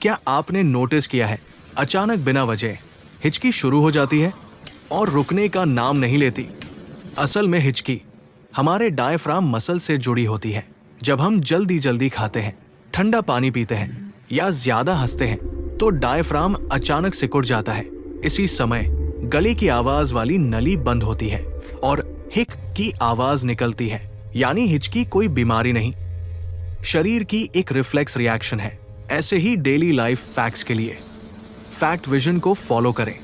क्या आपने नोटिस किया है, अचानक बिना वजह हिचकी शुरू हो जाती है और रुकने का नाम नहीं लेती। असल में हिचकी हमारे डायफ्राम मसल से जुड़ी होती है। जब हम जल्दी जल्दी खाते हैं, ठंडा पानी पीते हैं या ज्यादा हंसते हैं तो डायफ्राम अचानक सिकुड़ जाता है। इसी समय गले की आवाज वाली नली बंद होती है और हिक की आवाज निकलती है। यानी हिचकी कोई बीमारी नहीं, शरीर की एक रिफ्लेक्स रिएक्शन है। ऐसे ही डेली लाइफ फैक्ट्स के लिए फैक्ट विजन को फॉलो करें।